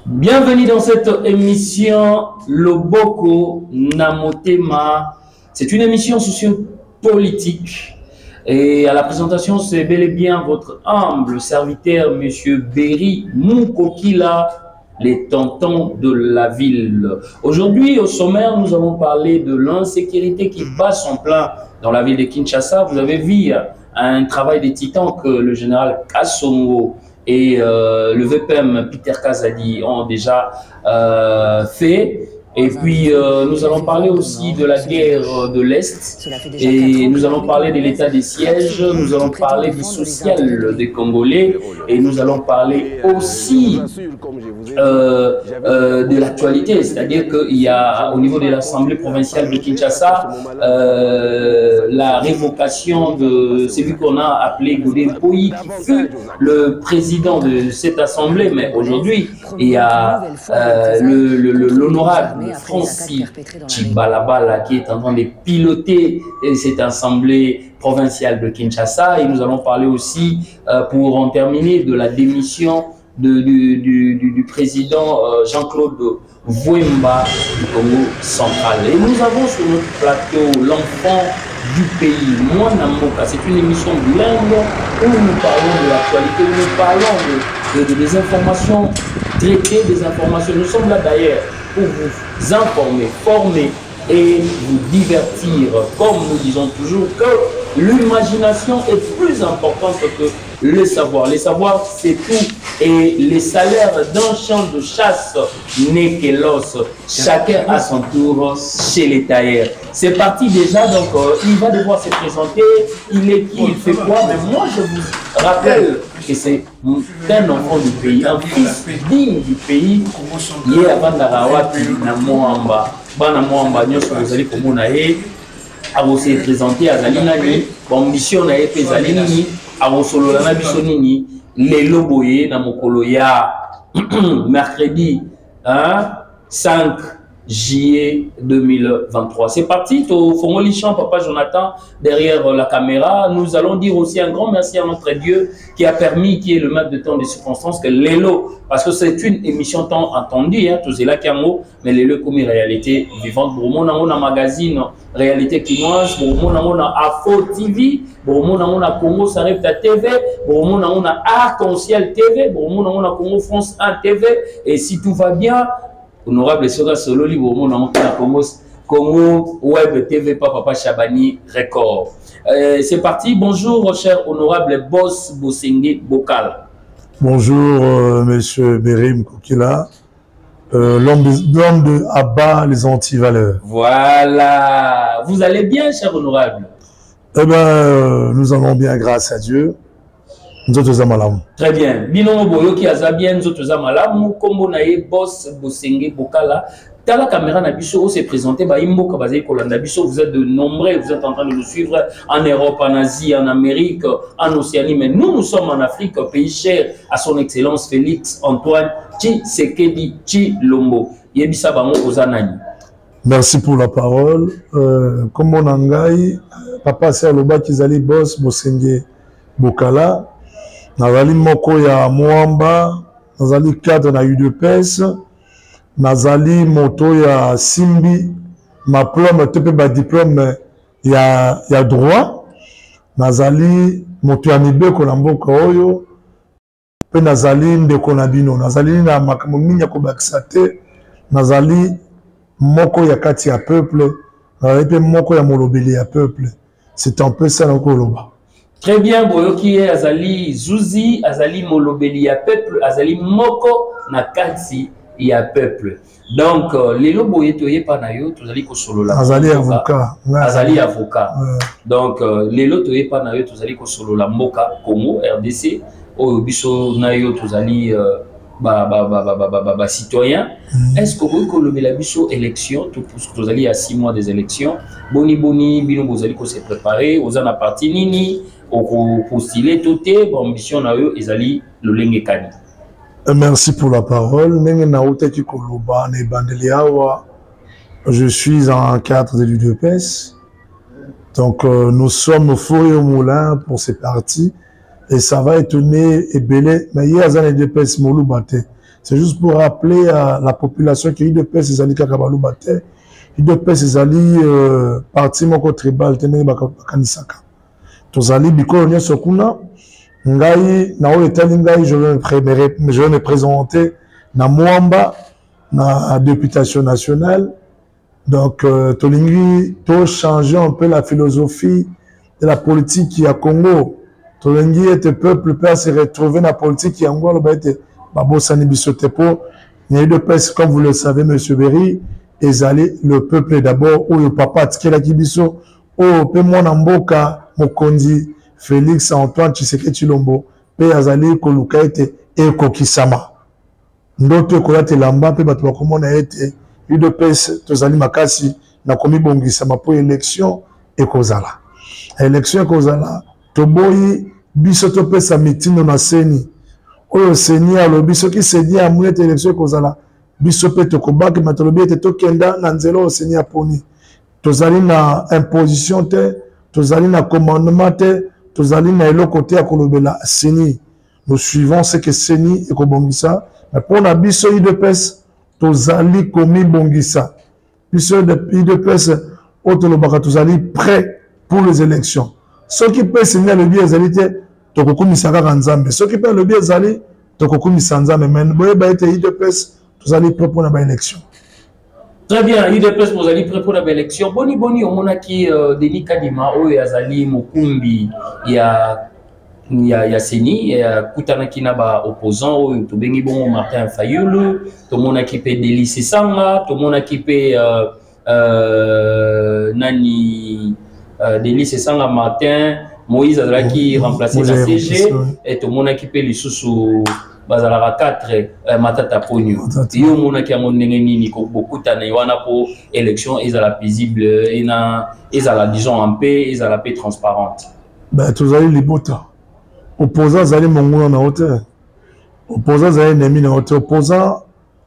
Bienvenue dans cette émission Loboko Namotema. C'est une émission sociopolitique et à la présentation, c'est bel et bien votre humble serviteur, Monsieur Berry Moukokila, les tontons de la ville. Aujourd'hui, au sommaire, nous allons parler de l'insécurité qui bat son plein dans la ville de Kinshasa. Vous avez vu un travail des titans que le général Kassongo et le VPM Peter Kazadi ont déjà fait. Et puis, nous allons parler aussi de la guerre de l'Est. Et nous allons parler de l'état des sièges. Nous allons parler du social des Congolais. Et nous allons parler aussi de l'actualité. C'est-à-dire qu'il y a, au niveau de l'Assemblée provinciale de Kinshasa, la révocation de celui qu'on a appelé Godé Mpoyi, qui fut le président de cette Assemblée. Mais aujourd'hui, il y a l'honorable Francis Chibalabala qui est en train de piloter cette assemblée provinciale de Kinshasa. Et nous allons parler aussi, pour en terminer, de la démission du président Jean-Claude Vouemba du Congo central. Et nous avons sur notre plateau l'enfant du pays, Mwana Mboka. C'est une émission bilingue où nous parlons de l'actualité, où nous parlons des informations traitées, des informations. Nous sommes là d'ailleurs pour vous informer, former et vous divertir. Comme nous disons toujours que l'imagination est plus importante que le savoir. Le savoir, c'est tout. Et les salaires d'un champ de chasse n'est que l'os. Chacun à son tour chez les tailleurs. C'est parti déjà, donc il va devoir se présenter. Il est qui, il fait quoi? Mais moi, je vous rappelle que c'est un enfant du pays, un fils digne du pays. Il est avant d'Arawati, Namoamba. Bana Moamba, vous allez comme on a à vous se présenter à Zalinani, ambition à Zalinini, à vous solo la Nabisonini, les loboyés, Namokolo ya mercredi 5 juillet 2023. C'est parti, Fongoli Champ, Papa Jonathan, derrière la caméra. Nous allons dire aussi un grand merci à notre Dieu qui a permis, qui est le maître de temps des circonstances, que Lélo, parce que c'est une émission tant entendue, tout c'est là qu'il y a un mot, mais Lélo comme une réalité vivante. Pour moi, on a un magazine réalité quinoise, pour moi, on a Afo TV, pour moi, on a Congo Sarepta TV, pour moi, on a Arc-en-Ciel TV, pour moi, on a Congo France 1 TV, et si tout va bien, honorable Sora Sololi, pour moi, on a Congo Web TV, Papa Chabani Record. C'est parti, bonjour, cher honorable Boss Bosenge Bokal. Bonjour, monsieur Berry Moukokila, l'homme de Abba, les anti-valeurs. Voilà, vous allez bien, cher honorable? Eh bien, nous allons bien, grâce à Dieu. Nous autres amalam. Très bien. Binomo Boyoki Azabien, nous autres amalam. Kombo nae Boss Bosenge Bokala. Dans la caméra Nabiso s'est présenté, vous êtes de nombreux, vous êtes en train de nous suivre en Europe, en Asie, en Amérique, en Océanie, mais nous sommes en Afrique, pays cher à son excellence Félix Antoine Tshisekedi Tshilombo. Yebisa bango ozanani. Merci pour la parole. Comme on engaille, Papa Serloba Kizali Boss Bosenge Bokala, Nazali Moko ya Mwamba, Nazali cadre na UDPS, Nazali moto ya Simbi, ma plombe tepe ba diplôme ya droit. Nazali moto ya mibeko na mboka oyo. Pe nazali ndeko na bino. Nazali na makambo mingi ya kobakisa te. Nazali moko ya kati ya peuple. Nazali pe moko ya molobeli ya peuple. C'est un peu ça na koloba. Très bien, Boyoki Azali Zuzi, Azali molobeli ya peuple, Azali moko na kati ya peuple. Donc, les lobos étoyés par Nayo, tu allez solo la. Azali avocat. Azali avocat. Donc, les lots étoyés par Nayo, tu allez solo la Moka, Congo, RDC, au Bisso Nayo, tu allez citoyen. Est-ce que vous avez la Bisso élection, tout pour ce que vous allez à 6 mois des élections, Boni, Bino, vous allez se préparer, vous en a parti Nini, au postuler, tout est, ambition Nayo, ils allaient le Lengekani. Merci pour la parole. Je suis en cadre de l'UDPS. Donc, nous sommes au four et au moulin pour ces partis. Et ça va étonner et belé. Mais il y a des UDPS Moulou Baté. C'est juste pour rappeler à la population que UDPS ezali kaka baloba te. UDPS ezali parti moko tribal tene bakanisaka. Tozali bikolo nyonso kuna ngai na oyo etali ngai je vais me présenter na Mwamba na députation nationale. Donc tolingi to changer un peu la philosophie de la politique à Congo. Tolingi et peuple peut se retrouver dans la politique à Angola ba ete babosani bisote po ni de pèse comme vous le savez monsieur Berry ezali le peuple d'abord ou le papa tikela kibiso o pe mwana mboka mokonzi Félix Antoine Tshisekedi Tshilombo pe azali koluka ete ekokisama ndoto ekolate lamba pe bato bakomona ete UDPS tozali makasi na komibongisama po élection ekozala ekozala toboyi biso topesa mitindo na seni oyo seni alobi soki seni amoni ete élection ekozala biso pe tokobaki matolobi ete tokenda na nzela oyo seni aponi tozali na imposition te tozali na commandement te tozali na eloko te ya kolobela seni nous suivons ce que seni ekobongisa mais mpona biso UDPS tozali komibongisa biso UDPS oyo tolobaka tozali prêt pour les élections soki mpe seni alobi ezali te tokokumisa kaka nzambe soki mpe alobi ezali tokokumisa nzambe mais boyeba ete UDPS tozali prêt mpona baélection. Très bien, UDPS tozali prêt mpona baélection. Boni omonaki Denis Kadima oyo azali mokumbi ya seni kutanaki na ba opposant oyo tobengi bongo Martin Fayulu, tomonaki mpe Délice Sanga, tomonaki mpe nani Délice Sanga Martin Moïse azalaki remplacé na CG et tomonaki mpe lisusu bazalaka 4 Matata Ponyo yo monaki yango ndenge nini bokutana wana po élection ezala paisible ezala disons en paix ezala paix transparente. Ben tozali libota opposant azali monguna na hauteur opposant azali ennemi na hauteur opposant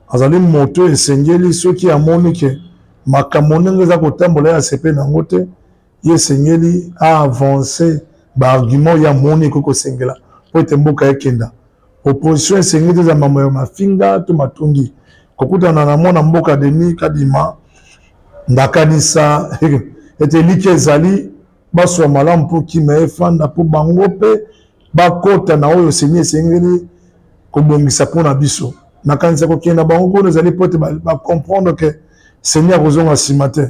azali moto esengeli soki amoni ke makambo ndenge eza kotambola ya sepe nango te ye esengeli aavance baargument ya moni ekoki kosengela po ete mboka ekenda opposition esengeli te eza mambo ya mafinga to matungi kokutana na mwana mboka Denis Kadima ndakanisa ete liki ezali baswa malamu mpo kima efanda mpo bango mpe bakota na oyo seni esengeli kobongisa mpona biso nakanisa kokenda bango kuna ezali mpo ete bacomprendre ke seni akozonga nsima te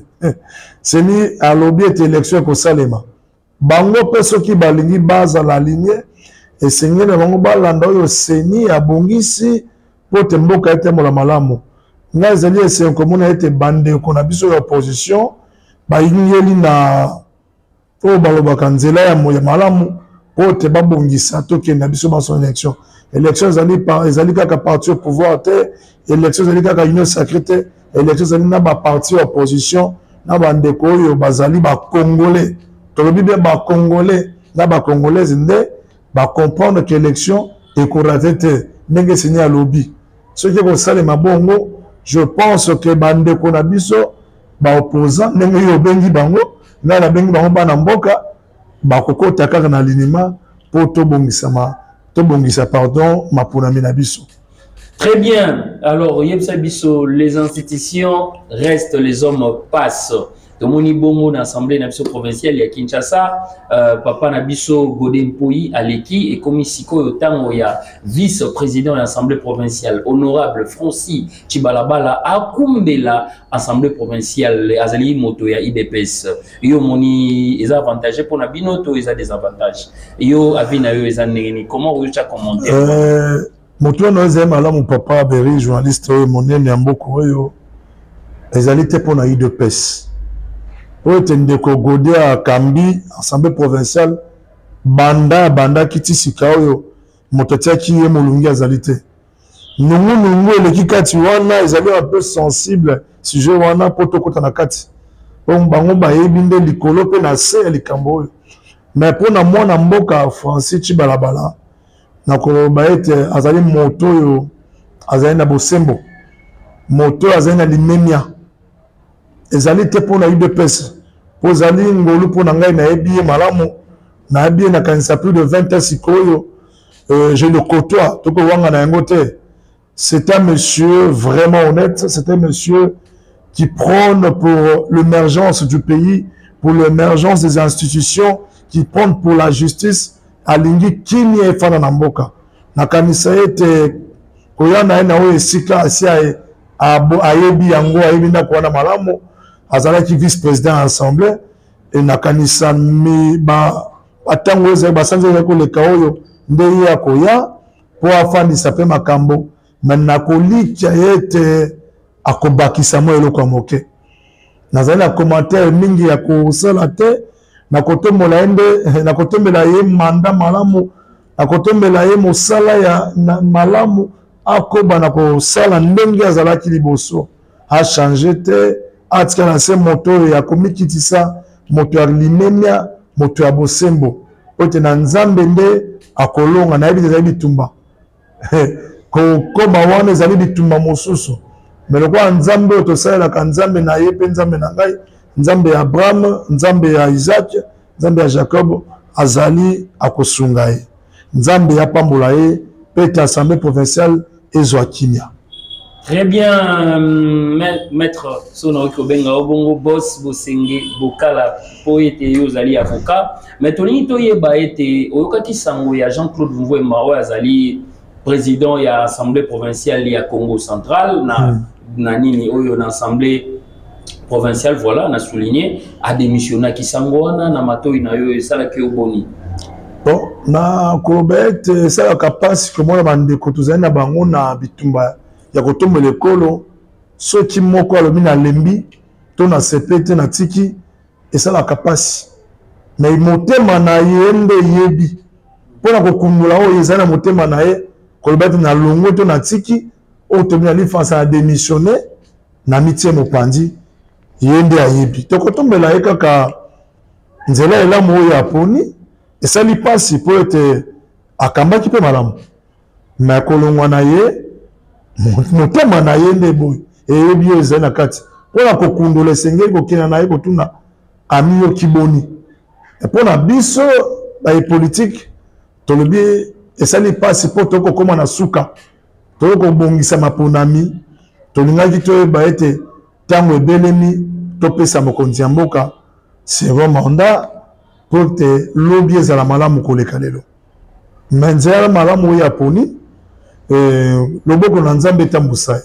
seni alobi ete élection ekosalema bango mpe soki balingi bazala ligne esengeli na bango balanda oyo seni abongisi mpo ete mboka etembola malamu ngai ezali esengo komona ete bandeko na biso ya opposition bayingeli na oyo balobaka nzela ya malamu mpo ete babongisa tokenda biso baso élection ezali kaka parti au pouvoir te élection ezali kaka union sacrée te élection ezali na baparti ya opposition na bandeko oyo bazali bacongolais tolobi bien bacongolais na bacongolaise nde bacomprendre que élection ekorate te ndenge seni alobi soki ekosalema bongo je pense que bandeko na biso baopposant ndenge oyo obengi bango ngai nabengi bango bana mboka bakokota kaka na linima mpo tobongisa pardon maponami na biso. Très bien. Alors, Yebsa Bisso, les institutions restent, les hommes passent. Tomoni Bongo d'Assemblée nationale provinciale ya Kinshasa, Papa Nabiso Godin Poyi Aleki et Komisiko Yotango ya vice-président de l'Assemblée provinciale, honorable Francis Chibalabala Akumbela Assemblée provinciale Azali Moto ya IDPS. Yo moni les avantages pour Nabinoto, ils ont des avantages. Yo avina yo ezan nengeni. Comment vous avez commenté? Moto na zema la mon papa Berry journaliste monene ya mboko oyo ezali te pour na IDPS. Oyo tendeko gode a Kambi Assemblée provinciale banda kiti sika oyo moto tiaki ye molungi azali te. Nungu eleki kati wana ezali un peu sensible sujet wana poto kota na kati. Bango bayebi nde likolo pe na se ya likambo oyo. Mais pona mwana mboka Francis Chibalabala na koloba ete azali moto oyo azali na bosembo moto azali na limemia ezali te mpona UDPS po ezali ngolu mpona ngai nayebi ye malamu nayebi ye nakanisa plus de 20 ans sikoyo je le côtoie tokowanga na yango te c'est un monsieur vraiment honnête, c'est un monsieur qui prône pour l'émergence du pays, pour l'émergence des institutions, qui prône pour la justice, alingi kini efana na mboka. Na kanisa ete koyana na oyo esika asia ayebi yango ayebi na kuana malamu azalaki vice-président à l'Assemblée et na kanisa mi ba atango eza basanze ko leka oyo nde ya koya po afandisa pe makambo na kolika ete akobakisa mo eloko moke nazali na commentaire mingi ya kosala te na kotombola ende na kotombela ye manda malamu na kotombela ye mosala ya malamu akoba na kosala ndenge azalaki liboso a changé te atika na se moto ya komikitisa moto ya limemia moto ya bosembo ote na nzambe nde akolonga na yebi ezali bitumba kokoba wana ezali bitumba mosusu me lokwa nzambe oyo tosalelaka nzambe na ye mpe nzambe na ngai nzambe ya Abraham nzambe ya Isaac nzambe ya Jacob azali akosunga ye nzambe ya pambola ye mpe assemblée provinciale ezwa kimia. Très bien, maître Sonoki Obenga Obongo boss Bosenge Bokala poete yozali avocat. Mais toni to yeba ete oyokati sango ya Jean-Claude Mvouemba oyo azali président ya assemblée provinciale ya Congo central na nini oyo na assemblée provinciale voilà na souligné a démissionné ki sango wana na matoi na yo esala ki oboni. Bon, na kolobete ça kapasi que moi bande ko tuzali na bango na bitumba ya kotomba lekolo soki moko alobi na lembi to na sepete na tiki esala kapasi na motema na yende yebi pona kokundula oyo ezali na motema na ye kolobete na longo to na tiki o tobi na lifansa na démissionner na mitie mopandi yende ayebi to kotombela ye kaka nzela elamu oyo aponi esali pasi po ete akambaki mpe malamu me kolongwa na ye motema na ye nde boye eyebi oyo ezali na kati mpona kokundola esengeli kokenda na ye kotuna ami yo kiboni mpona biso bayepolitike tolobi esali pasi mpo tokokóma na suka tokobongisa maponami tolingaki toyeba ete ntango ebelemi topesa mokonzi ya mboka second mandat mpo te lobi ezala malamu koleka lelo me nzela malamu oyo aponi loboko na nzambe etambusa ye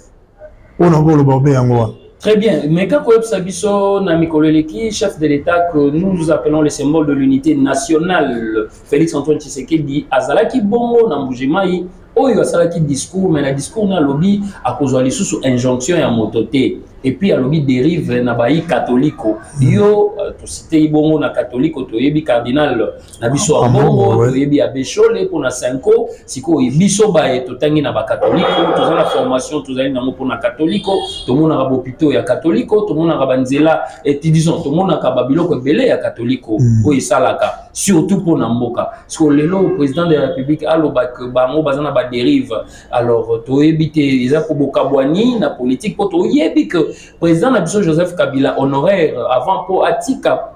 mpona koloba obe yango wana. Très bien, mais quand Sabiso Namikoleleki, chef de l'État que nous appelons le symbole de l'unité nationale, Félix Antoine Tshisekedi, Azalaki Bongo Nambujimai, Oyo Asalaki discours, mais le discours n'a lobby à cause de sous injonction et à mototé. Et puis à lobby dérive nabaï catholico. Yo, to cité Bongo na catholico, to yebi cardinal Nabiso a Bongo, to yebi a Béchole pour na 5 ans, siko yebiso ba et to tangi na ba catholico, to la formation, to zali nango pour na catholico, to mon arabo pito ya catholico, to mon arabanzela, et disons, to mon akababilo ko belé ya catholico, o salaka, surtout pour Namboka. Parce que le président de la République, alobak, bango bazana ba dérive. Alors, to yebi te, isa ko bokabwani na politique, pour to yebi que président Nabiso Joseph Kabila honoraire avant pour Atika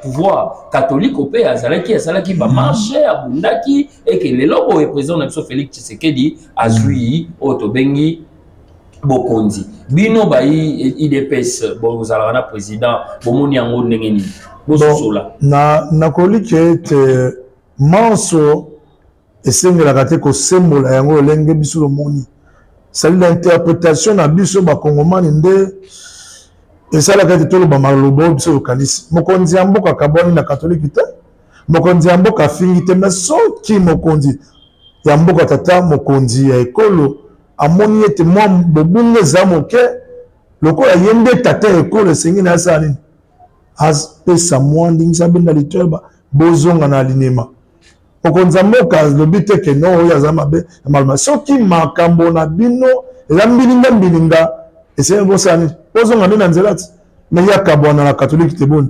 pouvoir catholique au pays azalaki ba marché abundaki et que le logo et président Nabiso Félix Tshisekedi azui otobengi bokonzi bino bayi IDPS bon vous allez président bomoni yango ndengeni bosola na kolike ete manso esengelaka te kosembola yango lenge biso lomoni. C'est l'interprétation na biso ba kongomani nde esalaka ete toloba maloba biso lokanisi mokonzi ya mboka kabwani na katolike te mokonzi ya mboka afingi te me soki mokonzi ya mboka tata mokonzi ya ekolo amoni ete mwa bobunge eza moke lokola ye nde tata ya ekolo esengi na asala nini apesa mwa ndingisa benda litoyeba bozonga na alinema okonza mboka lobi te ke no oyo aza mabe malma soki makambo na bino eza mbilinga esene bosala nini bozonga nde na nzela ti me yakabwana na katolike te boni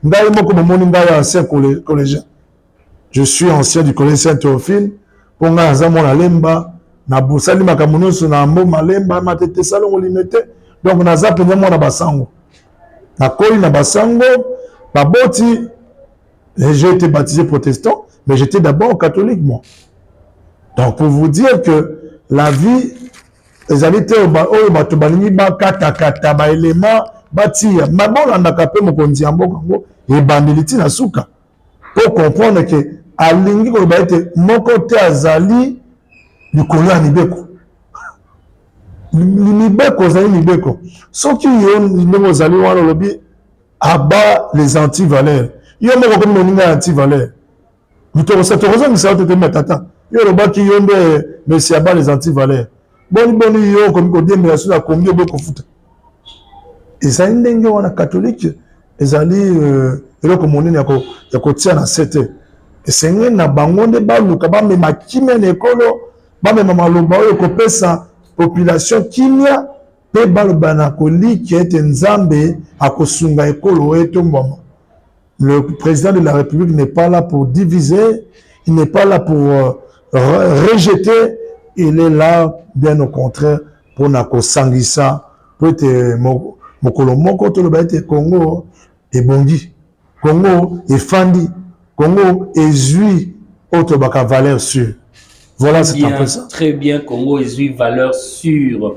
ngai moko bomoni ngai ancien collégien je suis ancien du collège Saint-Théophile mpo ngai aza mwana lemba na bosali makambo nyonso na mboma lemba matete salongo lino te donc naza mpenza mwana basango nakoli na basango baboti j'ai été baptisé protestant mais j'étais d'abord catholique, moi. Donc, pour vous dire que la vie les alliés oyo bato balingi bakatakata baélément batia mabolanda pe mokonzi ya mboka ngo ebandeli tina suka pour comprendre que alingi koloba ete moko te azali likolo ya mibeko mibeko ozali mibeko soki yo ndenge ozali wana olobi aba les antivaleurs yo moko komi moninga ya antivaleur tokozongisa yo tete matata yo olobaki yo nde mesi aba les antivaleurs boni yo komi kodembela so na kongi obeko futa ezali ndenge wana catholique ezali eloko monene ya kotia na sete esenge na bango nde baluka bamema kimia na ekolo bamema maloba oyo kopesa population kimia mpe baloba na koliki ete nzambe akosunga ekolo oyo etombwama. Le président de la République n'est pas là pour diviser, il n'est pas là pour rejeter, il est là bien au contraire pour nako sangisa pour ete mokolo moko toloba ete Congo ebongi, Congo efandi, Congo ezui autre baka valeur sûre. Voilà, c'est un peu ça. Très bien, Congo ezui valeur sûre.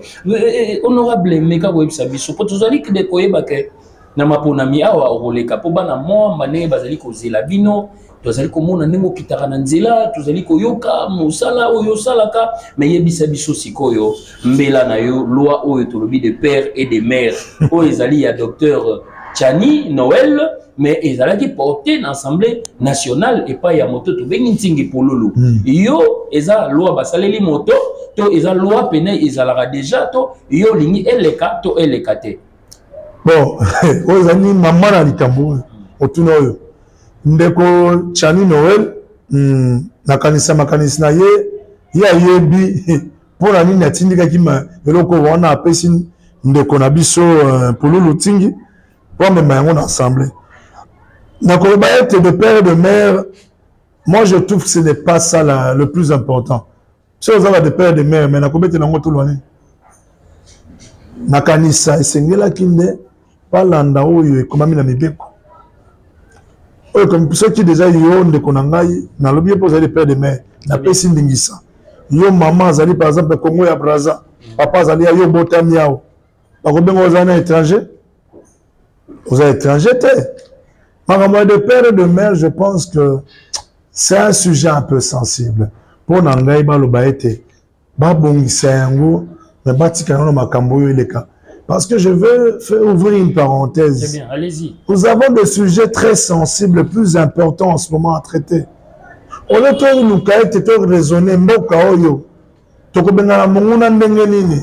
Honorable Meka Websabiso, pour tous les qui décollent bake na maponami awa roleka po bana mo mane bazali kozela bino tozali komona ndenge okitaka na nzela tozali koyoka mosala oyo salaka mais yebisa biso sikoyo mbela na yo loi oyo tolobi de père et de mère oyo ezali ya docteur Tchani Noël mais ezalaki porté na assemblée nationale et pas ya moto to bengi ntingi pololo yo eza loi basaleli moto to eza loi pene ezalaka déjà to yo lingi eleka to elekate. Bon, ozani maman na likambo otuna oyo ndeko Tchani Noël nakanisa makanisi na ye ya yebi pona nini atindika kima eloko wana apesi ndeko na biso polulu tingi pour me mango na assemblée nakoloba ete de père et de mère. Moi je trouve que ce n'est pas ça le plus important. Si vous avez de père et de mère mais nakobete nango tout loin nakanisa esengela kinde balanda oyo ekomami na mibeko oyo comme ceux qui déjà yo ndeko na ngai na lobi po za de père de mère na pesi ndingisa yo maman azali par exemple Congo ya Braza papa azali ya yo botami yao bakobenga ozana étranger aux étrangers maman de père et de mère. Je pense que c'est un sujet un peu sensible pour nangai baloba ete babongisa yango mais batika na makambo yo eleka. Parce que je veux faire ouvrir une parenthèse. Très bien, allez-y. Nous avons des sujets très sensibles, plus importants en ce moment à traiter. On est tous nous qui raisonner, mboka oyo. Toko bengala monguna ndenge nini.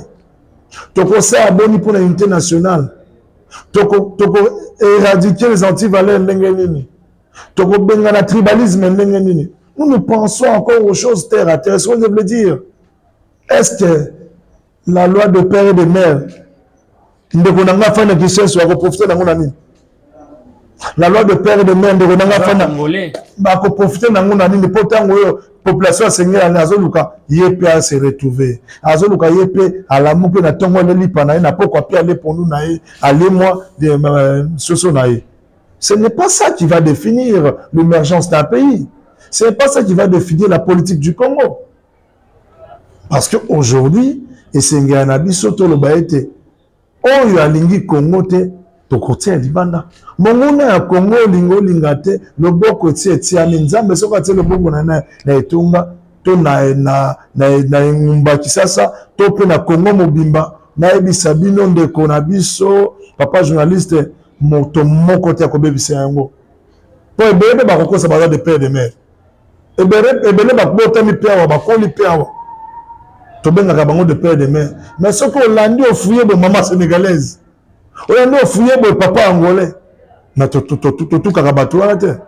Toko sa aboni pour l'unité nationale. Toko éradiquer les antivaleurs ndenge nini. Toko bengala tribalisme ndenge nini. Nous pensons encore aux choses terre à terre. Est-ce qu'on devait dire? Est-ce que la loi de père et de mère ndeko nanga fana kisenso ya profiter nango na nini? La loi de père et de mère ndeko nanga fana ba ko profiter nango na nini? Potango yo population sengela na azoluka yepe a se retrouver azoluka yepe alamu pe na tongo le lipa na poko pe aller pour nous na aller moi de soso na. Ce n'est pas ça qui va définir l'émergence d'un pays. Ce n'est pas ça qui va définir la politique du Congo. Parce que aujourd'hui et sengela na biso to lo baete oyo alingi Congo te tokotia libanda monguna ya Congo lingo lingate loboko tie nzambe soka tie loboko na etunga to na ngumba kisasa to pe na Congo mobimba na ebisa bino ndeko na biso papa journaliste moto moko te akobebisa yango po ebele bakokosa baza de père de mère ebele bakobotami pe awa bakoli pe awa tobengaka bango de père de mère. Mais ce qu'on l'a dit au fouillé de maman sénégalaise, on l'a dit au fouillé de papa angolais. Mais tout karabatou à la terre.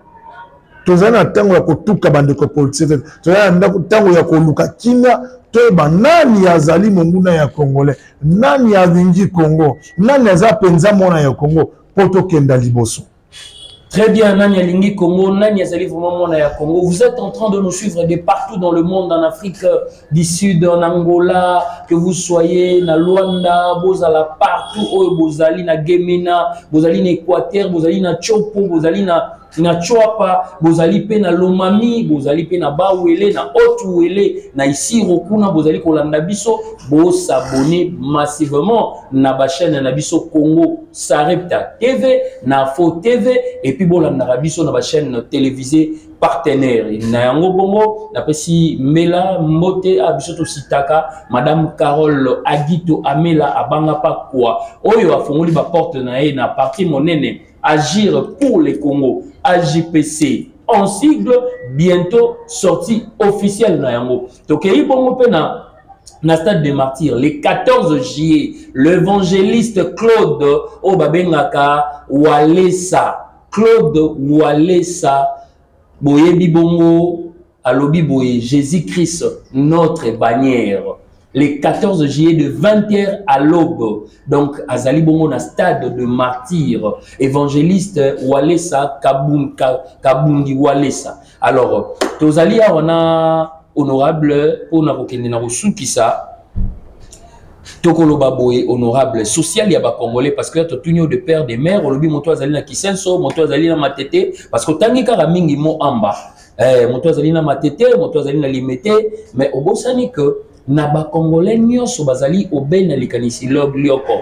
Tout ça, tango ya kotuka bandeko politique. Tout ça, tango ya koluka kinga. Toba nani azali monguna ya congolais, nani avingi Congo, nani azapenza mona ya Congo, poto kenda liboso. Très bien, Nani Alingi Congo, Nani Azali Mona Congo. Vous êtes en train de nous suivre de partout dans le monde, en Afrique du Sud, en Angola, que vous soyez na Luanda, Bozala partout, Bozali na Gemena, Bozali na Équateur, Bozali na Chopo, Bozali na na Chouapa, bozali pe na Lomami, bozali pe na Bawele, na Otuwele, na Isiro kuna, bozali kolanda biso, bo s'abonner massivement na ba chaîne na biso Congo Sarepta TV, na Fo TV, et puis bolanda biso na ba chaîne télévisée partenaire. Na yango bongo, na pesi Mela Mote abiso to sitaka, Madame Carole Agito Amela abanga pa kwa. Oyo afongoli ba porte na e na parti monene. Agir pour les Congo, AJPC, en sigle, bientôt sortie officielle na yango. Tokei bongo pe na stade des martyrs, le 14 juillet, l'évangéliste Claude Obabengaka Walesa, Claude Walesa, boyebi bongo, alobi boye, Jésus-Christ, notre bannière. Le 14 juillet de 20h à l'aube. Donc, à Zali Bongo, na stade de martyr, évangéliste Walesa, Kabundi Walesa. Alors, Tozali, on a honorable, on a reconnu na Roussoukisa, Tokolo Baboye, honorable, social, il y a pas congolais, parce que tu es de père, de mère, on l'a dit, mon toit Zali na Kisenso, mon toit Zali na Matete, parce que tangi karamingi mo amba. Mon toit Zali na Matete, mon toit Zali na Limete, mais au Bossani que, na ba congolais nyonso bazali obena likanisi lioko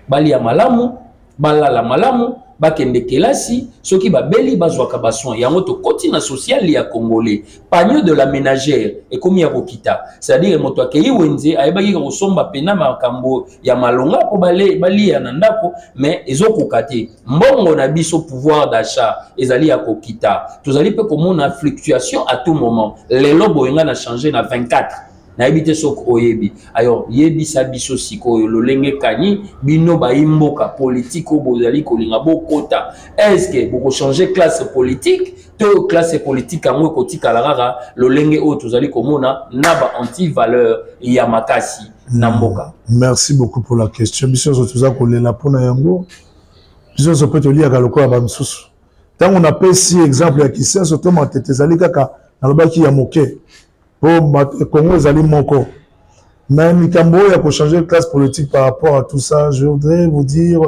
bali ya malamu balala malamu bakende kelasi soki babeli bazwaka basoin yango to koti na social ya congolais panier de la ménagère et komi ya kokita c'est-à-dire moto akei wenze ayebaki kosomba pena makambo ya malonga po bali ya ndako mais ezokoka te mbongo na biso pouvoir d'achat ezali ya kokita tozali pe komona fluctuation à tout moment lelo boyenga na changer na 24 na ebite sok oyebi ayo yebi sabiso siko lolenge kani bino ba imboka politique bozali kolinga bokota est-ce que boko changer classe politique to classe politique amwe kotika la rara lolenge o tozali komona naba anti valeur ya makasi na mboka. Merci beaucoup pour la question. Biso zo tuza kolela pona yango biso zo peut liya kaloko ba msusu tant on appelle si exemple ya Kisenso to matete zali kaka na lobaki ya moke. Pour Congo, Zali Moko. Mais Mikambo, il y a changer de classe politique par rapport à tout ça. Je voudrais vous dire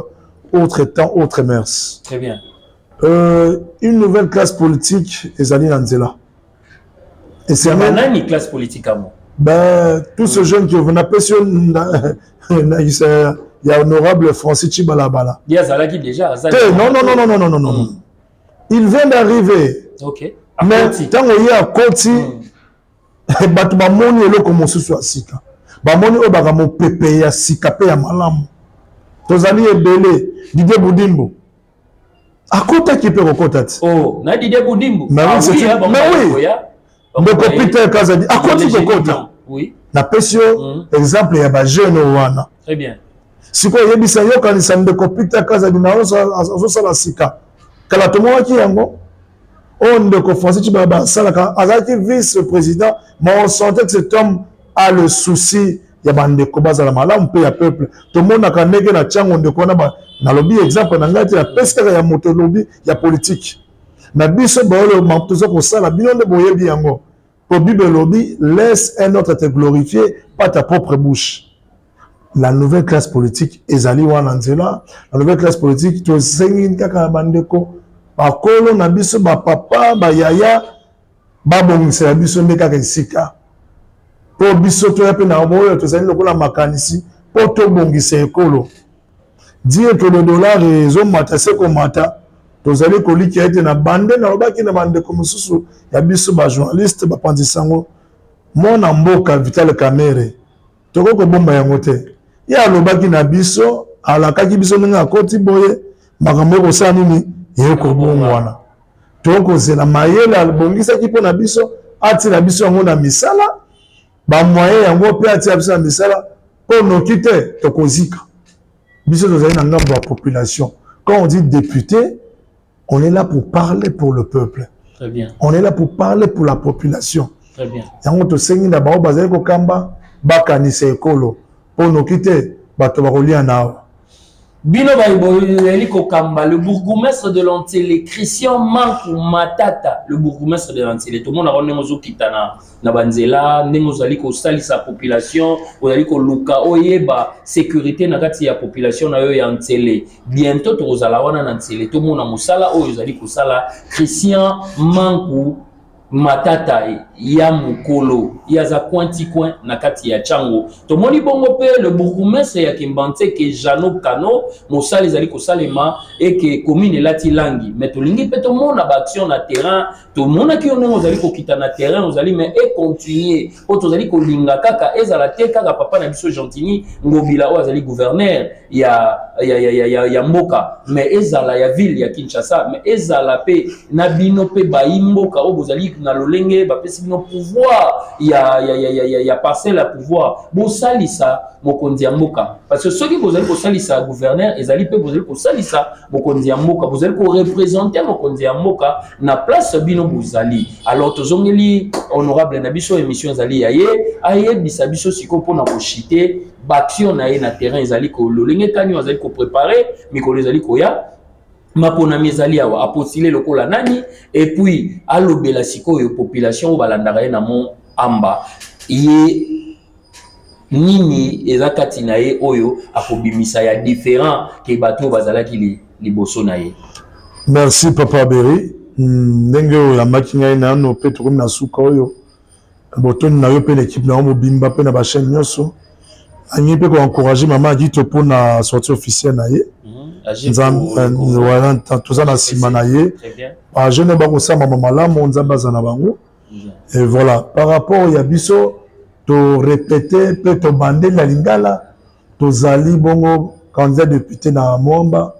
autre temps, autre mers. Très bien. Une nouvelle classe politique, et Zali Nanzela. Et c'est une classe politique à moi. Ben, tous ces jeunes qui ont appelé sur il y a honorable Francis Chibalabala. Il y a Zalaki déjà. Non. Il vient d'arriver. Ok. Mais tant qu'il y a Koti, batu bamoni eloko mosusu asika bamoni o baka mo pepe ya sika pe ya malamu tozali ebele Didier Boudimbo akota ki pe kokota ti oh na Didier Boudimbo mais oui ndeko Peter Kazadi akoti kokota oui na pesio exemple ya ba jeune wana très bien siko yebisa yo kanisa ndeko Peter Kazadi na oso sala sika kala tomwaki yango on de Francis Chibalabala Salaka, Azaki vice-président, mais on sentait que cet homme a le souci, il y a des combats à la malade, on paye à peuple. Tout le monde a quand même na tchang, on de quoi na lobby, exemple, on a gâté la pesque, il y a moto lobby, il y a politique. Mais biso baolo, mantuzo pour ça, la bilan de boye biango. Pour Bible lobby, laisse un autre te glorifier, pas ta propre bouche. La nouvelle classe politique, Ezali Wananzela, la nouvelle classe politique, tu sais, kaka bandeko, bakolo na biso ba papa ba yaya ba bongisa biso ndeka kesika po biso to yape na moyo to zali lokola makanisi po to bongisa ekolo dire que le dollar ezo mata se ko mata to zali koliki ete na bande na lobaki na bande ko mususu ya biso ba journaliste ba pandisango mona mboka Vital Kamerhe to ko bomba yango te ya lobaki na biso alakaki biso nga koti boye makambo ko sa nini yeko bongwana toko zela mayele albongisa kipo na biso ati na biso yango na misala ba moyen yango pe ati na biso na misala po nokite tokozika biso tozali na ngambo ya population. Quand on dit député, on est là pour parler pour le peuple. Très bien. On est là pour parler pour la population. Très bien. Yango to sengi na bao bazali ko kamba bakanisa ekolo po nokite bato bakolia nao Bino Baïbo Kamba, le bourgmestre de l'Antélé, Christian Mankou Matata, le bourgmestre de l'Antélé. Tout le monde a rendu Kitana, Nabanzela, Nengozali ko sali sa population, Ozali ko luka oyeba sécurité nakati ya population na yo ya Antélé. Bientôt to ozala wana na Antélé. Tout le monde a musala oyozali ko sala Christian Mankou Matata ya mukolo ya za kwanti coin na kati ya chango to moni bongo pe le bourgmestre ya Kimbante ke Jano Kano mosali zali ko salema et que commune lati langi mais to lingi pe to mona ba action na terrain to mona ki ono zali ko kita na terrain ozali mais et continuer o to zali ko linga kaka ezala te kaka papa na biso Gentini ngobila o azali gouverneur ya mboka mais ezala ya ville ya Kinshasa mais ezala pe na bino pe ba imboka o bozali na lolenge ba pesi bino pouvoir ya parcelle à pouvoir bo salisa mokonzi ya mboka parce que ceux qui vous allez ko salisa gouverneur ezali pe vous allez ko salisa mokonzi ya mboka vous allez ko représenter mokonzi ya mboka na place bino bozali alors tozongeli honorable na biso émission ezali yaye aye bisa biso siko pona ko chiter baction na ye na terrain ezali ko lolenge tani ezali ko préparer mikolo ezali ko ya mapona mezali awa apostiller lokola nani et puis alobela sikoyo population balandaka ye na mon amba ye nini ezakati na ye oyo akobimisa ya différent ke bato bazalaki liboso na ye. Merci Papa Berry. Ndenge oyo ya makinga na no pe to na suka oyo botoni na yo pe l'équipe na mo bimba pe na ba chaîne nyoso ani pe ko encourager maman dit to pour na sortie officielle na ye. Voilà, tout ça na sima na ye. Ba jeune ba ko sa mama malamu nzamba za na bango. Et voilà, par rapport ya biso to répéter pe to bande na lingala to zali bongo candidat député na Mwamba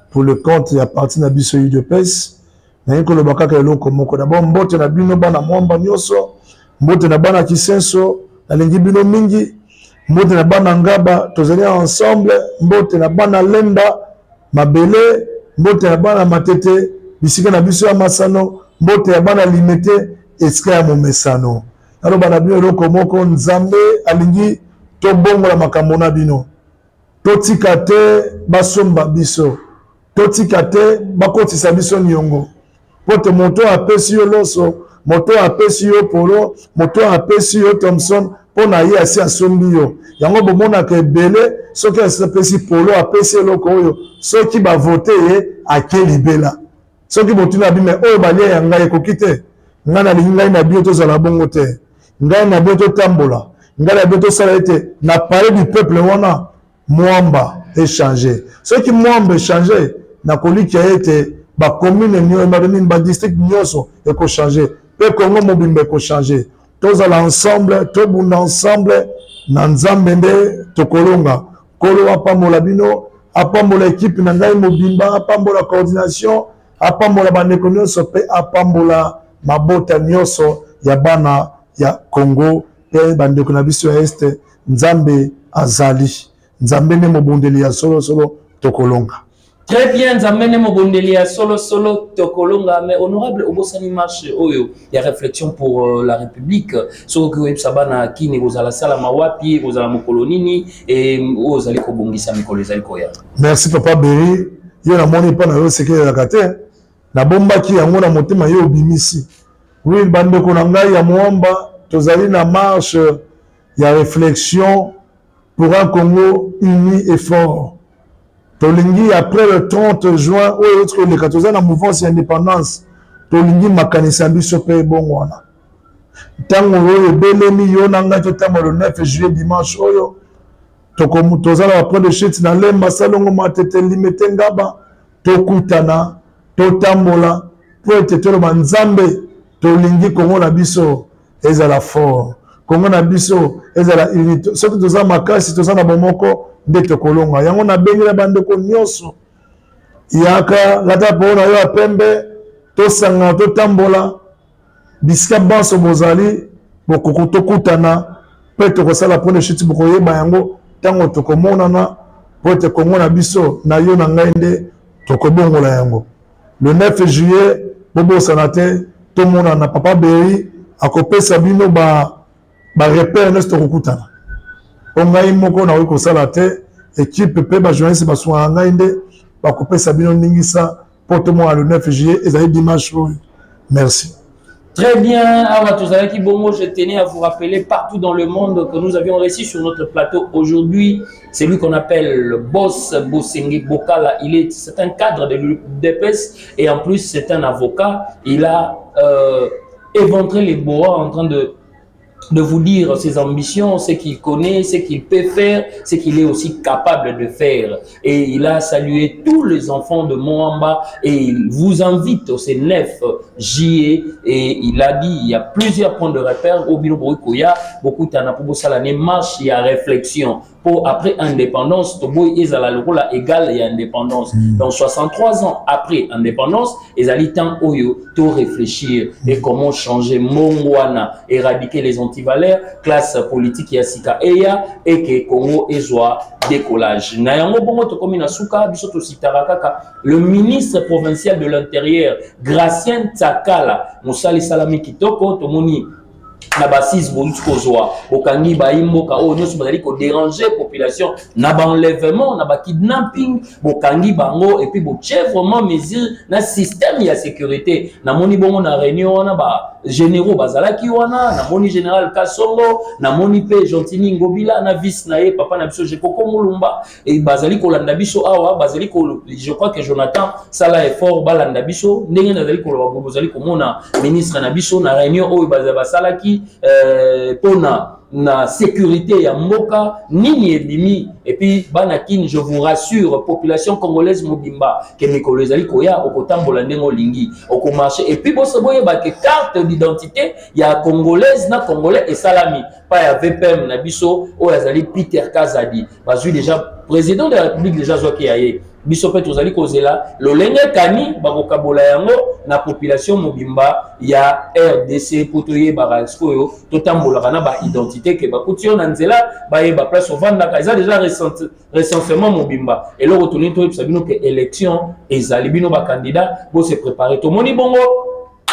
pour le compte ya parti na biso UDPS na yiko lo bakaka eloko moko na bon mbote na bino bana Mwamba nyoso mbote na bana Kisenso na lingi bino mingi mbote na bana Ngaba tozali ensemble mbote na bana Lemba Mabele mbote na bana Matete bisika na biso ya Masano mbote ya bana Limete eska ya Momesano alors bana bino eloko moko Nzambe alingi to bongo la makambo na bino totika te basomba biso totika te bakotisa biso niongo pote moto apesi yo loso moto apesi yo polo moto apesi yo Thompson pona ye asi asombi yo yango bomona ke ebele soki apesi polo apesi eloko oyo soki bavote ye akelibela soki botuna bime oyo balia ya ngai ekoki te ngai nalingi ngai na bio tozala bongo te ngai na bio totambola ngai na bio tosala ete na parler du peuple wana Mwamba échanger soki Mwamba échanger na kolika ete ba commune nyo ba district nyoso eko changer pe Congo mobimba eko changer tozala ensemble tobunda ensemble na Nzambe nde tokolonga kolo apambola bino apambola équipe na ngai mobimba apambola coordination apambola bandeko nyonso pe apambola mabota nyonso ya bana ya Congo pe bandeko na biso ya este Nzambe azali Nzambe ne mobondeli ya solo solo tokolonga. Très bien, Nzambe mobondeli ya solo solo tokolonga mais honorable obosani marche oyo ya réflexion pour la République soko ko sabana kini kozala sala mawapi kozala mokolonini et ozali ko bongisa mikolo ezali ko ya. Merci Papa Berry, yo na moni pa na yo sekele la kate na bombaki yango na motema yo bimisi. Oui bandeko na ngai ya Mwamba tozali na marche ya réflexion pour un Congo uni et fort. Tolingi après le 30 juin ou autre le 14 la mouvance indépendance tolingi makanisa biso pe bongo wana. Tango oyo belemi yo nanga totambo le 9 juillet dimanche oyo tokomu tozala après de shit na Lemba Salongo Matete Limete Ngaba tokutana totambola po ete toloba Nzambe tolingi Congo na biso ezala fort Congo na biso ezala unité soki toza makasi toza na bomoko nde tokolonga yango na bengela bandeko nyonso yaka lata pona yo apembe tosanga totambola bisika banso bozali bokoko tokutana pe tokosala pone shiti bokoyeba yango tango tokomonana po te Congo na biso na yo na ngai nde tokobongola yango le 9 juillet bobosana te tomonana Papa Berry akopesa bino ba repère nesto kokutana ongai moko na wiko sala te équipe pe ba journaliste ba so anga inde ba couper Sabino Ningisa porte-moi le 9 juillet et ça dimanche. Merci. Très bien, Aratozalaki Bongo, je tenais à vous rappeler partout dans le monde que nous avions réussi sur notre plateau aujourd'hui. C'est lui qu'on appelle le boss Bosenge Bokala. C'est un cadre de l'UDPS et en plus c'est un avocat. Il a éventré les bois en train de vous dire ses ambitions, ce qu'il connaît, ce qu'il peut faire, ce qu'il est aussi capable de faire. Et il a salué tous les enfants de Moamba et il vous invite au C9 JE et il a dit il y a plusieurs points de repère au Bino Borukoya, beaucoup de salane marche, il y a réflexion. Pour après indépendance, Toboy est à la loi égale et indépendance. Donc 63 ans après indépendance, ils allaient temps Oyo tout réfléchir et comment changer Mongwana, éradiquer les antivaleurs, classe politique Yassika Eya et que Congo ezwa décollage. Nayango bongo to komi na suka bisoto sitarakaka le ministre provincial de l'Intérieur Gracien Tsakala Moussali Salami Kitoko tomoni na basis bonuskozwa okangi baimboka o nyoso bazali ko déranger population na ba enlèvement na ba kidnapping bokangi bango et puis bo vraiment mesure na système ya sécurité na moni bongo na réunion na ba généraux bazalaki wana na moni général Kasongo na moni pe Gentini Ngobila na vice na ye papa na biso Jekoko Mulumba et bazali ko landa biso awa bazali ko je crois que Jonathan sala effort balanda biso ndenge nazali ko bazali ko mona ministre na biso na réunion o basalaki pona na sécurité ya mboka nini ebimi et puis banakin je vous rassure population congolaise mobimba que mikolo ezali koya okotambola ndengo lingi okomarché et puis bosoboye ba que carte d'identité ya congolaise na congolais et salami pa ya VPM na biso o yazali Peter Kazadi bazui déjà président de la République déjà zoki yaye biso pe tozali kozela lolenge kani bakokabola yango na population mobimba ya RDC potoye baraskoyo totambola na ba identité ke bakutio na nzela ba yeba place au vanda ka eza déjà recensement mobimba et le retourner to sabino que élection ezali bino ba candidat bo se préparer to moni bongo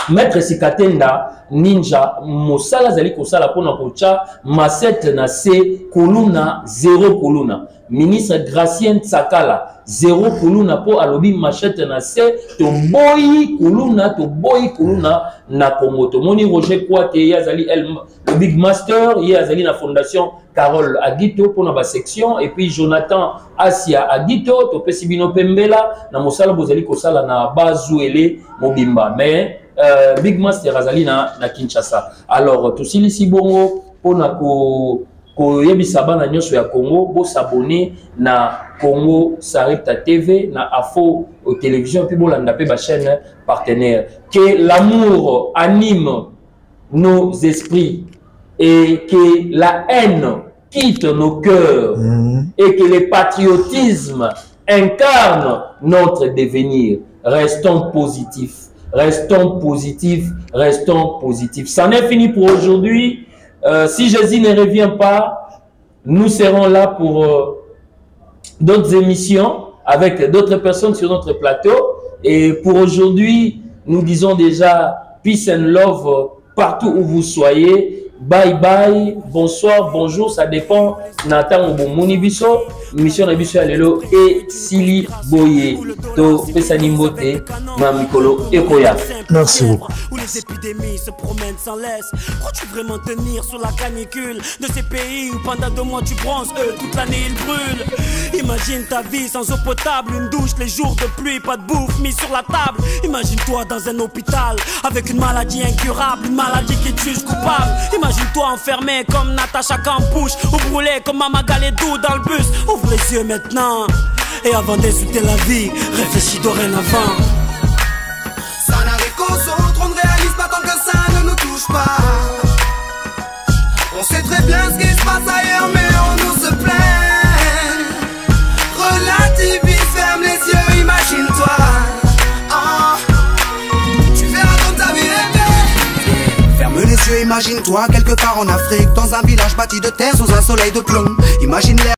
Maître Sikatenda Ninja Mosala zali kosala pona kocha masete na se kuluna 0 kuluna ministre Gracien Tsakala 0 kuluna po alobi machete na se to boyi kuluna na Congo to moni Roger Kwate yazali le big master yazali na fondation Carole Agito pour na section et puis Jonathan Asia Agito to pesibino pembela na mosala bozali kosala na bazuele mobimba mais Big Master Azali na Kinshasa. Alors, tout si bongo pour na ko yebisa bana nyonso ya Congo bo s'abonner na Congo Sarepta TV na Afo télévision puis bolanda pe ba chaîne partenaire. Que l'amour anime nos esprits et que la haine quitte nos cœurs et que le patriotisme incarne notre devenir. Restons positifs. Restons positifs, restons positifs. C'en est fini pour aujourd'hui. Si Jésus ne revient pas, nous serons là pour d'autres émissions avec d'autres personnes sur notre plateau. Et pour aujourd'hui, nous disons déjà peace and love partout où vous soyez. Bye bye, bonsoir, bonjour, ça dépend. Nathan Obomouni Biso, mission de Biso Alelo et Sili Boye. To Pesani Mbote, Mamikolo Ekoya. Merci beaucoup. Où les épidémies se promènent sans laisse. Crois-tu vraiment tenir sur la canicule de ces pays où pendant 2 mois tu bronzes, toute l'année ils brûlent? Imagine ta vie sans eau potable, une douche les jours de pluie, pas de bouffe mise sur la table. Imagine-toi dans un hôpital avec une maladie incurable, une maladie qui te juge coupable. Imagine-toi enfermé comme Natacha Campouche ou brûlé comme Mama Galedou dans le bus. Ouvre les yeux maintenant et avant d'insulter la vie, réfléchis dorénavant. Ça n'arrive qu'aux autres, on ne réalise pas tant que ça ne nous touche pas. On sait très bien ce qui se passe ailleurs mais on nous se plaint. Relativise, ferme les yeux, imagine-toi. Tu verras comme ta vie est belle. Ferme les yeux, imagine-toi quelque part en Afrique, dans un village bâti de terre sous un soleil de plomb. Imagine l'air